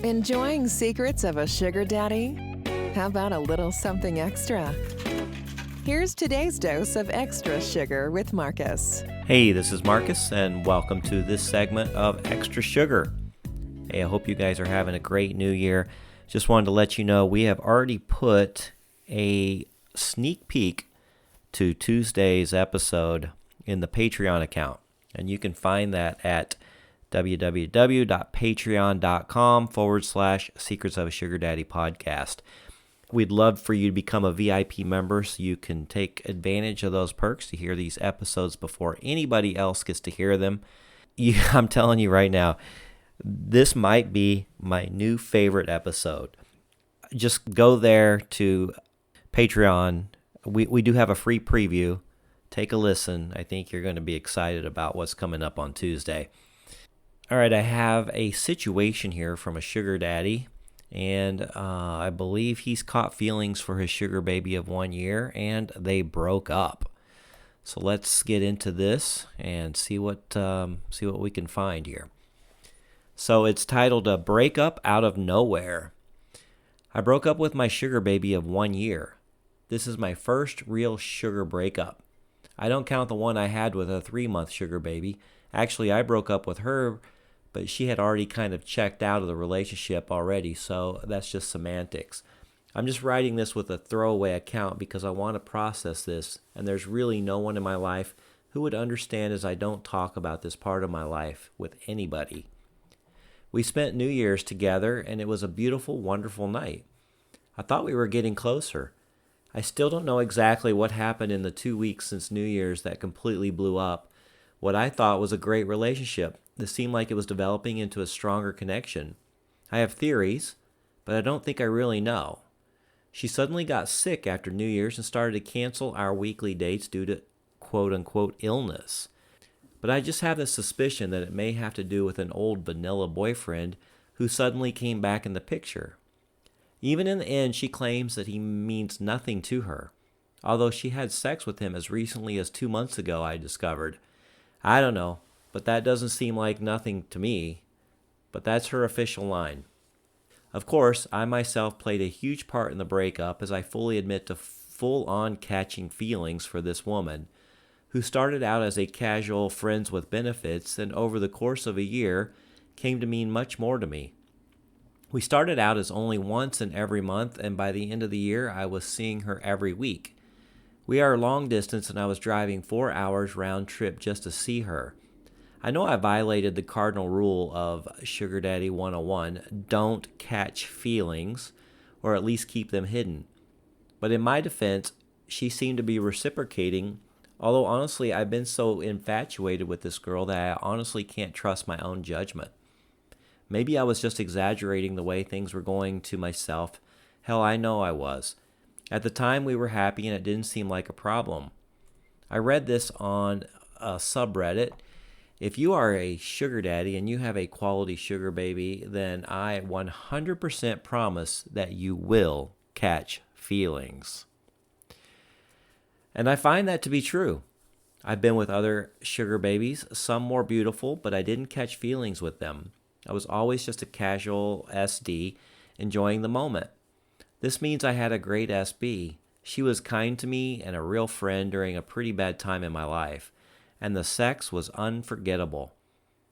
Enjoying secrets of a sugar daddy? How about a little something extra? Here's today's dose of extra sugar with Marcus. Hey, this is Marcus, and welcome to this segment of Extra Sugar. Hey, I hope you guys are having a great new year. Just wanted to let you know we have already put a sneak peek to Tuesday's episode in the Patreon account, and you can find that at www.patreon.com/Secrets of a Sugar Daddy podcast. We'd love for you to become a VIP member so you can take advantage of those perks to hear these episodes before anybody else gets to hear them. I'm telling you right now, this might be my new favorite episode. Just go there to Patreon. We do have a free preview. Take a listen. I think you're going to be excited about what's coming up on Tuesday. All right, I have a situation here from a sugar daddy, and I believe he's caught feelings for his sugar baby of 1 year, and they broke up. So let's get into this and see what we can find here. So it's titled "A Breakup Out of Nowhere." I broke up with my sugar baby of 1 year. This is my first real sugar breakup. I don't count the one I had with a 3-month sugar baby. Actually, I broke up with her, but she had already kind of checked out of the relationship already, so that's just semantics. I'm just writing this with a throwaway account because I want to process this, and there's really no one in my life who would understand as I don't talk about this part of my life with anybody. We spent New Year's together, and it was a beautiful, wonderful night. I thought we were getting closer. I still don't know exactly what happened in the 2 weeks since New Year's that completely blew up what I thought was a great relationship. This seemed like it was developing into a stronger connection. I have theories, but I don't think I really know. She suddenly got sick after New Year's and started to cancel our weekly dates due to quote-unquote illness. But I just have this suspicion that it may have to do with an old vanilla boyfriend who suddenly came back in the picture. Even in the end, she claims that he means nothing to her, although she had sex with him as recently as 2 months ago, I discovered. I don't know, but that doesn't seem like nothing to me, but that's her official line. Of course, I myself played a huge part in the breakup, as I fully admit to full-on catching feelings for this woman, who started out as a casual friends with benefits and over the course of a year came to mean much more to me. We started out as only once in every month, and by the end of the year, I was seeing her every week. We are long distance, and I was driving 4 hours round trip just to see her. I know I violated the cardinal rule of Sugar Daddy 101, don't catch feelings, or at least keep them hidden. But in my defense, she seemed to be reciprocating, although honestly I've been so infatuated with this girl that I honestly can't trust my own judgment. Maybe I was just exaggerating the way things were going to myself. Hell, I know I was. At the time, we were happy and it didn't seem like a problem. I read this on a subreddit. If you are a sugar daddy and you have a quality sugar baby, then I 100% promise that you will catch feelings. And I find that to be true. I've been with other sugar babies, some more beautiful, but I didn't catch feelings with them. I was always just a casual SD, enjoying the moment. This means I had a great SB. She was kind to me and a real friend during a pretty bad time in my life, and the sex was unforgettable.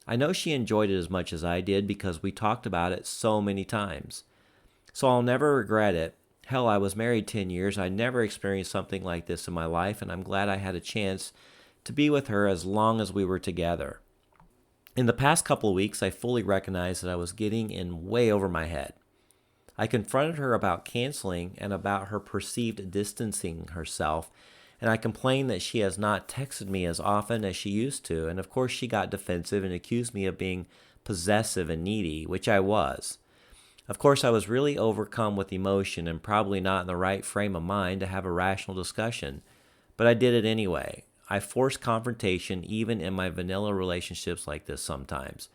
I know she enjoyed it as much as I did because we talked about it so many times. So I'll never regret it. Hell, I was married 10 years. I never experienced something like this in my life, and I'm glad I had a chance to be with her as long as we were together. In the past couple of weeks, I fully recognized that I was getting in way over my head. I confronted her about canceling and about her perceived distancing herself, and I complained that she has not texted me as often as she used to, and of course she got defensive and accused me of being possessive and needy, which I was. Of course, I was really overcome with emotion and probably not in the right frame of mind to have a rational discussion, but I did it anyway. I force confrontation even in my vanilla relationships like this sometimes,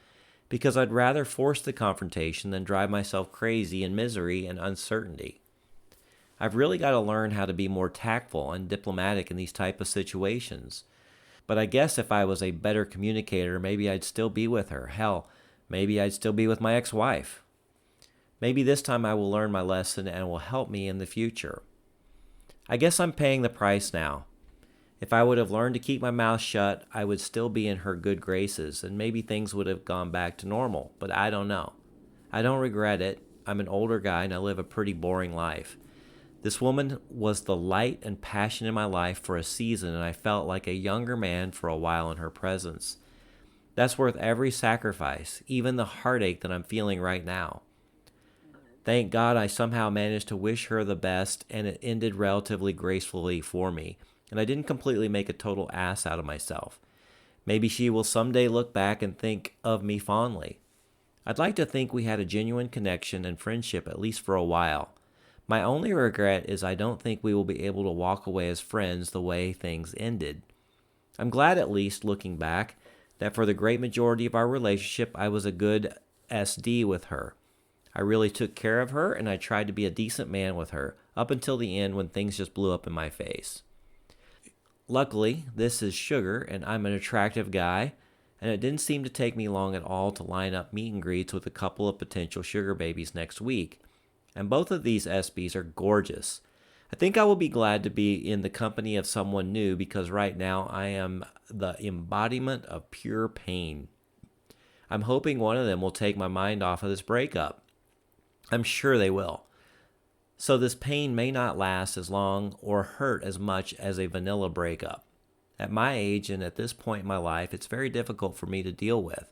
because I'd rather force the confrontation than drive myself crazy in misery and uncertainty. I've really got to learn how to be more tactful and diplomatic in these type of situations. But I guess if I was a better communicator, maybe I'd still be with her. Hell, maybe I'd still be with my ex-wife. Maybe this time I will learn my lesson and will help me in the future. I guess I'm paying the price now. If I would have learned to keep my mouth shut, I would still be in her good graces, and maybe things would have gone back to normal, but I don't know. I don't regret it. I'm an older guy and I live a pretty boring life. This woman was the light and passion in my life for a season, and I felt like a younger man for a while in her presence. That's worth every sacrifice, even the heartache that I'm feeling right now. Thank God I somehow managed to wish her the best, and it ended relatively gracefully for me, and I didn't completely make a total ass out of myself. Maybe she will someday look back and think of me fondly. I'd like to think we had a genuine connection and friendship at least for a while. My only regret is I don't think we will be able to walk away as friends the way things ended. I'm glad, at least looking back, that for the great majority of our relationship I was a good SD with her. I really took care of her, and I tried to be a decent man with her, up until the end when things just blew up in my face. Luckily, this is Sugar, and I'm an attractive guy, and it didn't seem to take me long at all to line up meet and greets with a couple of potential sugar babies next week. And both of these SBs are gorgeous. I think I will be glad to be in the company of someone new because right now I am the embodiment of pure pain. I'm hoping one of them will take my mind off of this breakup. I'm sure they will. So this pain may not last as long or hurt as much as a vanilla breakup. At my age and at this point in my life, it's very difficult for me to deal with.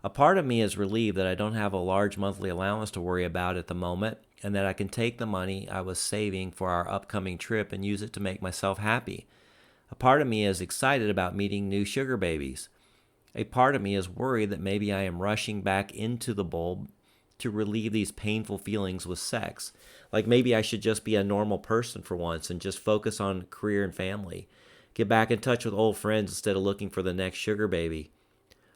A part of me is relieved that I don't have a large monthly allowance to worry about at the moment, and that I can take the money I was saving for our upcoming trip and use it to make myself happy. A part of me is excited about meeting new sugar babies. A part of me is worried that maybe I am rushing back into the bulb to relieve these painful feelings with sex. Like maybe I should just be a normal person for once and just focus on career and family. Get back in touch with old friends instead of looking for the next sugar baby.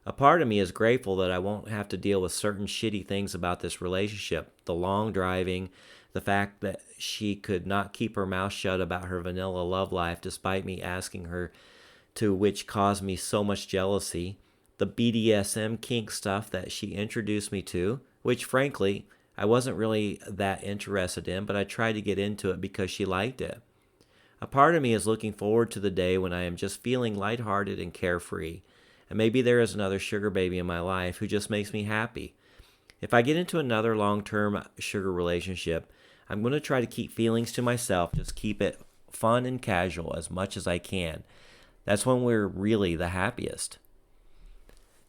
A part of me is grateful that I won't have to deal with certain shitty things about this relationship. The long driving, the fact that she could not keep her mouth shut about her vanilla love life despite me asking her to, which caused me so much jealousy. The BDSM kink stuff that she introduced me to, which frankly, I wasn't really that interested in, but I tried to get into it because she liked it. A part of me is looking forward to the day when I am just feeling lighthearted and carefree, and maybe there is another sugar baby in my life who just makes me happy. If I get into another long-term sugar relationship, I'm going to try to keep feelings to myself, just keep it fun and casual as much as I can. That's when we're really the happiest.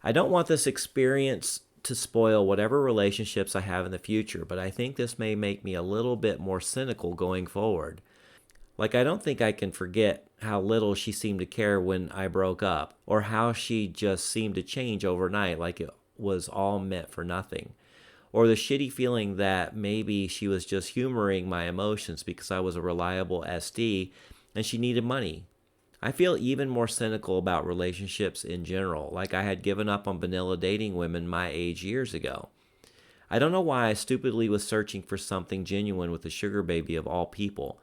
I don't want this experience to spoil whatever relationships I have in the future, but I think this may make me a little bit more cynical going forward. Like, I don't think I can forget how little she seemed to care when I broke up, or how she just seemed to change overnight like it was all meant for nothing, or the shitty feeling that maybe she was just humoring my emotions because I was a reliable SD and she needed money. I feel even more cynical about relationships in general, like I had given up on vanilla dating women my age years ago. I don't know why I stupidly was searching for something genuine with a sugar baby of all people.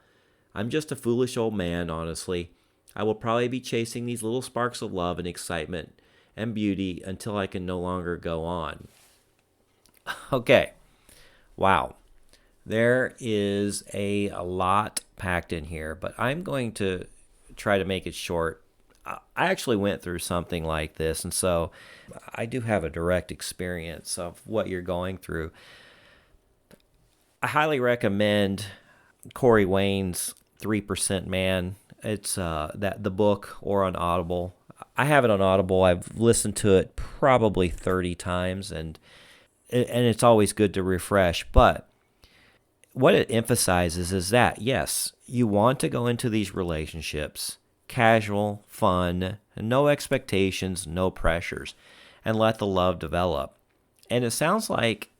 I'm just a foolish old man, honestly. I will probably be chasing these little sparks of love and excitement and beauty until I can no longer go on. Okay. Wow. There is a lot packed in here, but I'm going to try to make it short. I actually went through something like this, and so I do have a direct experience of what you're going through. I highly recommend Corey Wayne's 3% Man. It's that the book, or on Audible. I have it on Audible. I've listened to it probably 30 times, and it's always good to refresh. But what it emphasizes is that, yes, you want to go into these relationships casual, fun, no expectations, no pressures, and let the love develop. And it sounds like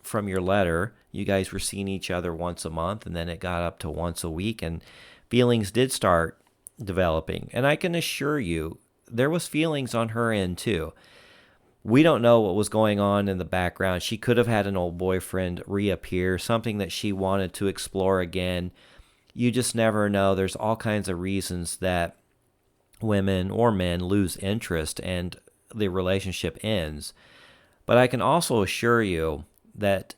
from your letter, you guys were seeing each other once a month, and then it got up to once a week, and feelings did start developing. And I can assure you, there was feelings on her end too. We don't know what was going on in the background. She could have had an old boyfriend reappear, something that she wanted to explore again. You just never know. There's all kinds of reasons that women or men lose interest and the relationship ends. But I can also assure you that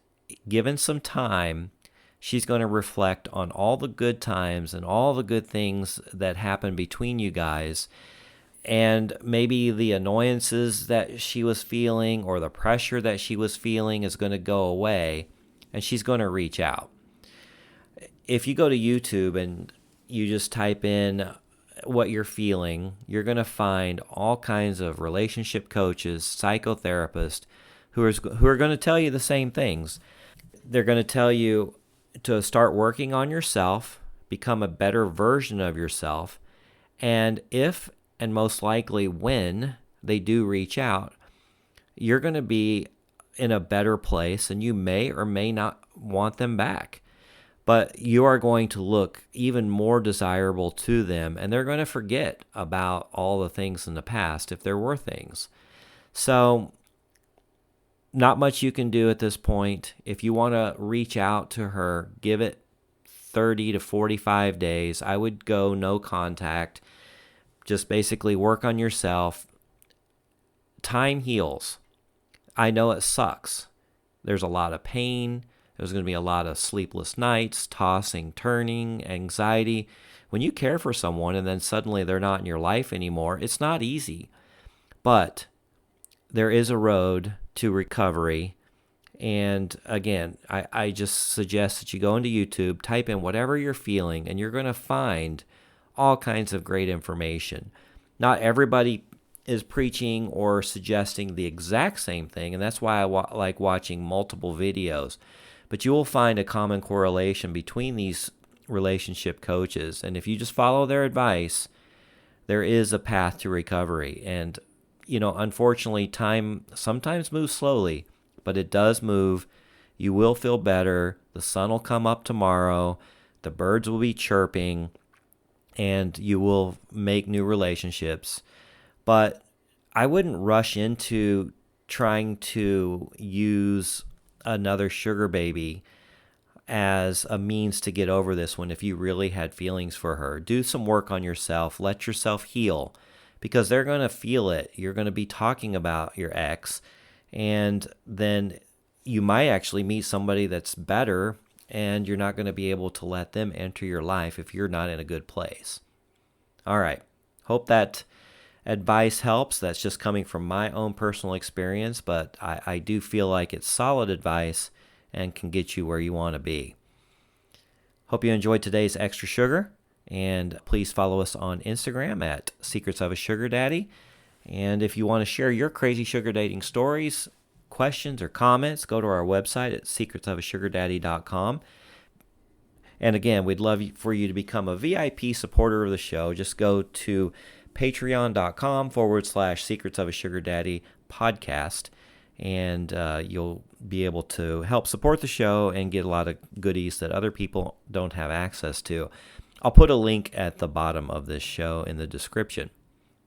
given some time, she's going to reflect on all the good times and all the good things that happened between you guys, and maybe the annoyances that she was feeling or the pressure that she was feeling is going to go away, and she's going to reach out. If you go to YouTube and you just type in what you're feeling, you're going to find all kinds of relationship coaches, psychotherapists who are going to tell you the same things. They're going to tell you to start working on yourself, become a better version of yourself, and if and most likely when they do reach out, you're going to be in a better place, and you may or may not want them back. But you are going to look even more desirable to them, and they're going to forget about all the things in the past if there were things. So not much you can do at this point. If you want to reach out to her, give it 30 to 45 days. I would go no contact. Just basically work on yourself. Time heals. I know it sucks. There's a lot of pain. There's going to be a lot of sleepless nights, tossing, turning, anxiety. When you care for someone and then suddenly they're not in your life anymore, it's not easy. But there is a road to recovery. And again, I just suggest that you go into YouTube, type in whatever you're feeling, and you're going to find all kinds of great information. Not everybody is preaching or suggesting the exact same thing, and that's why I like watching multiple videos. But you will find a common correlation between these relationship coaches. And if you just follow their advice, there is a path to recovery. And, unfortunately, time sometimes moves slowly, but it does move. You will feel better. The sun will come up tomorrow. The birds will be chirping, and you will make new relationships. But I wouldn't rush into trying to use another sugar baby as a means to get over this one. If you really had feelings for her, do some work on yourself, let yourself heal, because they're going to feel it. You're going to be talking about your ex, and then you might actually meet somebody that's better, and you're not going to be able to let them enter your life if you're not in a good place. All right. Hope that advice helps. That's just coming from my own personal experience, but I do feel like it's solid advice and can get you where you want to be. Hope you enjoyed today's Extra Sugar, and please follow us on Instagram at Secrets of a Sugar Daddy. And if you want to share your crazy sugar dating stories, questions, or comments, go to our website at secretsofasugardaddy.com. And again, we'd love for you to become a VIP supporter of the show. Just go to patreon.com/Secrets of a Sugar Daddy podcast, and you'll be able to help support the show and get a lot of goodies that other people don't have access to. I'll put a link at the bottom of this show in the description.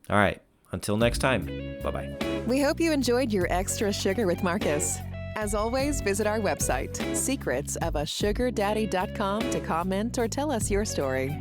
All right, until next time, bye-bye. We hope you enjoyed your Extra Sugar with Marcus. As always, visit our website, secretsofasugardaddy.com, to comment or tell us your story.